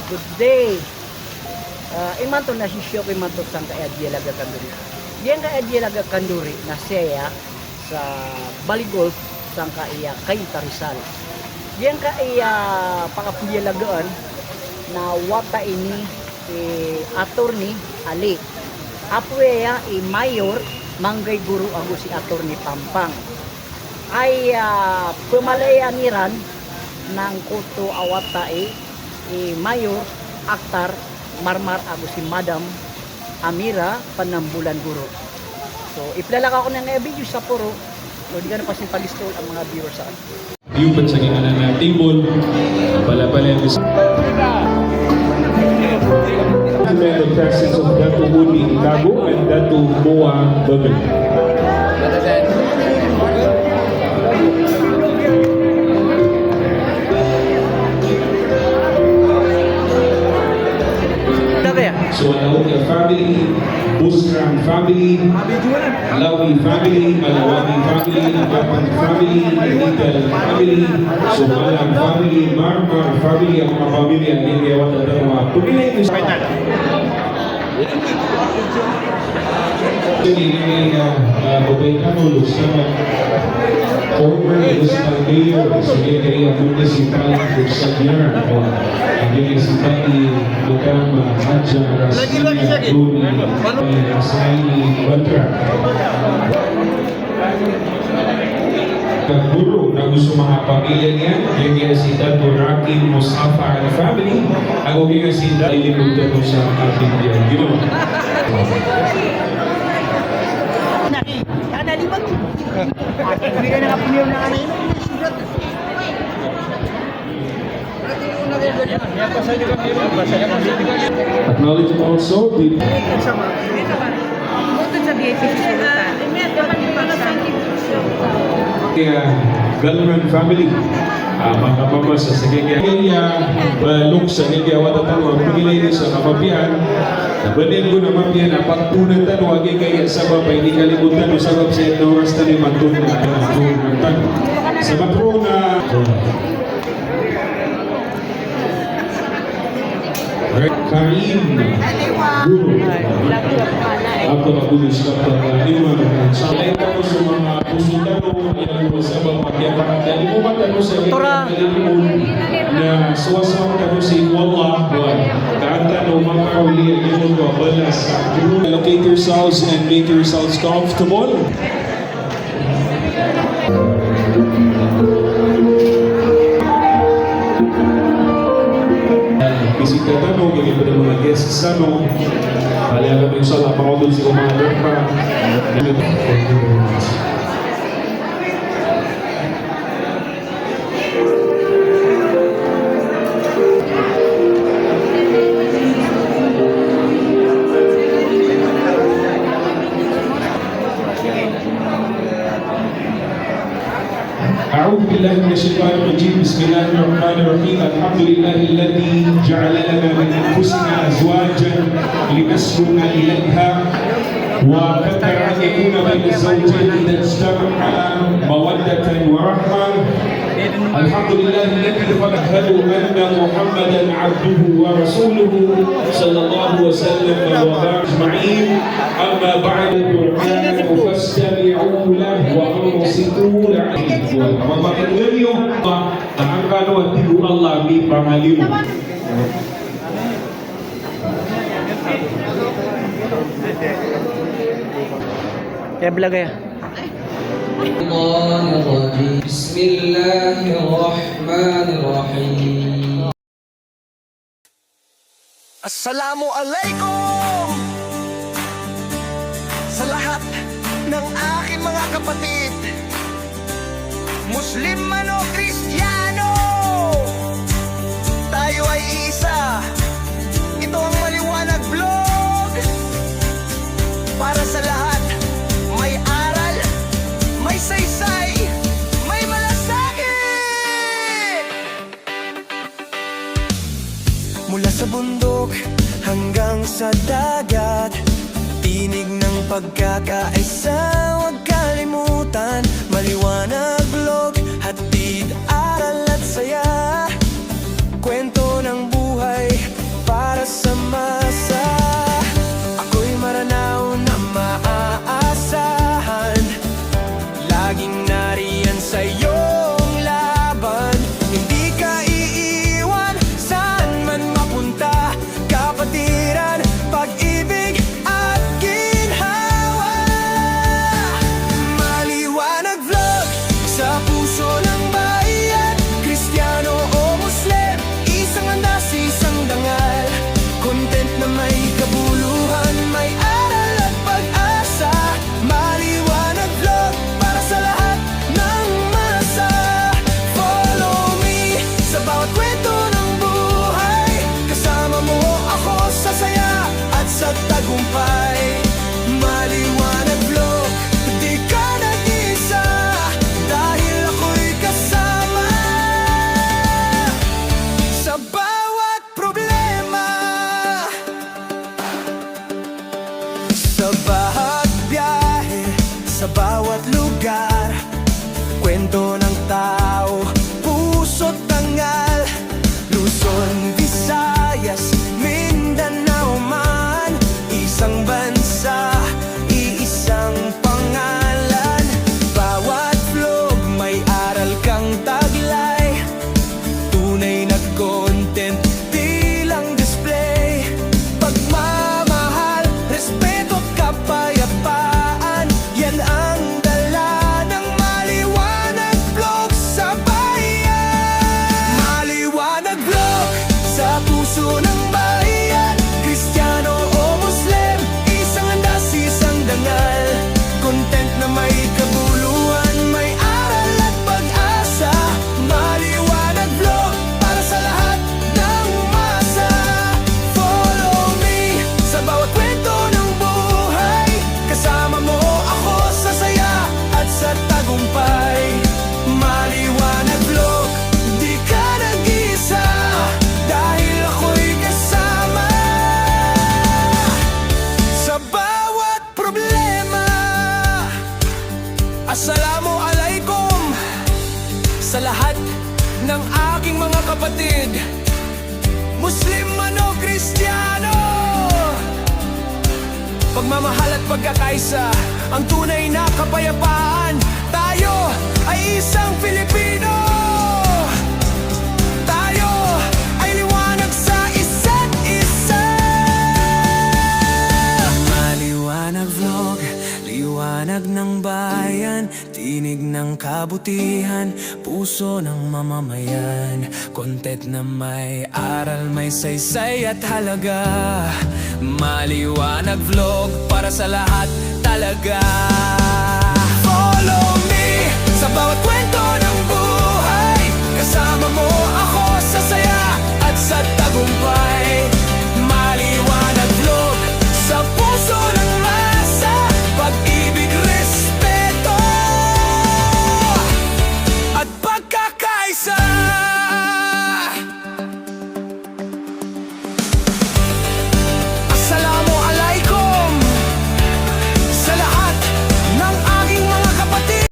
Good day. Imanto na si Shok imanto sang kaadya laga kanduri. Diyan kaadya laga kanduri na siya sa Baligol sang kaiya kay Tarisal. Diyan kaiya pakapulya lagaan na wata ini attorney Ali. Apuya mayor manggay guru ako si attorney Pampang. Ay pumalayan ng kuto awata mayor aktar marmar ako si Madam Amira Panambulan Guro. So iplalaka ko ng video sa puro. So di ka na pasin palistol ang mga viewers sa akin. Yung pansagin na table, pala-pala yung the presence of Dato Udi Ikago and Dato Moa Bagan. So Alawi family, Busram family, Lawi family, Malawabi family, Agapan family, Legal family, so Malang family, Marmar family, ang mga pamilya ang nagawat at mga pumilay ko sa ini Bobekano Lusama, former municipal mayor, Secretary of Municipal Sagyar, ang municipal Lugama, Hadja, Rasina, Bruni, Asaini, Batra. Guru na gusto mga pamilya niya, yung si Dato Rakim Musafa and family, ang yung si Dato ilimutan mo sa ating yan. You know? Acknowledge also the Galman family, mga mama sa Sagaya, balok sa Nilya Watatang, pagilay din sa kamapian, nabanin ko na mapian, pagtunan tanong, agay kaya sa babay, hindi kalimutan, usabab sa ito, oras na ni Magtunan, sa matrona, Karim Guru ako na gulis ka pag-iwan sa lahat ko sa mga pusulano ilang mo sa mga pagyaparan dahil mo ba tanong sa na suwasawang tanong sa Wallah kaanta no makahuli ang iyong balas locate yourselves and make yourselves comfortable. Bisita tanong, yung iba ng mga guests tanong, haliagan yung salah, pakautul si Commander pa. أعوذ بالله من الشيطان الرجيم بسم الله الرحمن الرحيم الحمد لله الذي جعل لنا من أنفسنا أزواجا لنسكن إليها وذكر أن يكون بين الزوجين إذا اجتمع مودة ورحمة الحمد لله الذي فنشهد أن محمدا عبده ورسوله صلى الله وسلم وبارك أجمعين أما بعد القرآن فاستمعوا له وأنصتوا له ومكنوا اليوم نحن واتقوا الله بمعالمه. Kaya vlog ya. Bismillahirrahmanirrahim. Assalamualaikum sa lahat ng aking mga kapatid, Muslim man o Kristiyano, tayo ay isa. Ito ang Maliwanag Vlog para sa lahat. May aral, may saysay, may malasakit. Mula sa bundok hanggang sa dagat, tinig ng pagkakaisa, huwag kalimutan. Maliwanag Vlog, hatid, aral at saya. Kwento ng buhay puso ng bayan, Kristiyano o Muslim, isang andas, isang dangal. Content na may kabuluhan, may aral at pag-asa. Maliwanag vlog para sa lahat ng masa. Follow me sa bawat kwento ng buhay, kasama mo ako sa saya at sa tagumpay. Maliwanag vlog, di ka nag-isa, dahil ako'y kasama sa bawat problema. Assalamualaikum sa lahat ng aking mga kapatid, Muslim man o Kristiyano. Pagmamahal at pagkakaisa ang tunay na kapayapaan. Tayo ay isang Pilipino. Tayo ay liwanag sa isa't isa. Maliwanag vlog, liwanag ng bayan, tinig ng kabutihan, puso ng mamamayan. Content na may aral, may saysay at halaga. Maliwanag vlog para sa lahat talaga.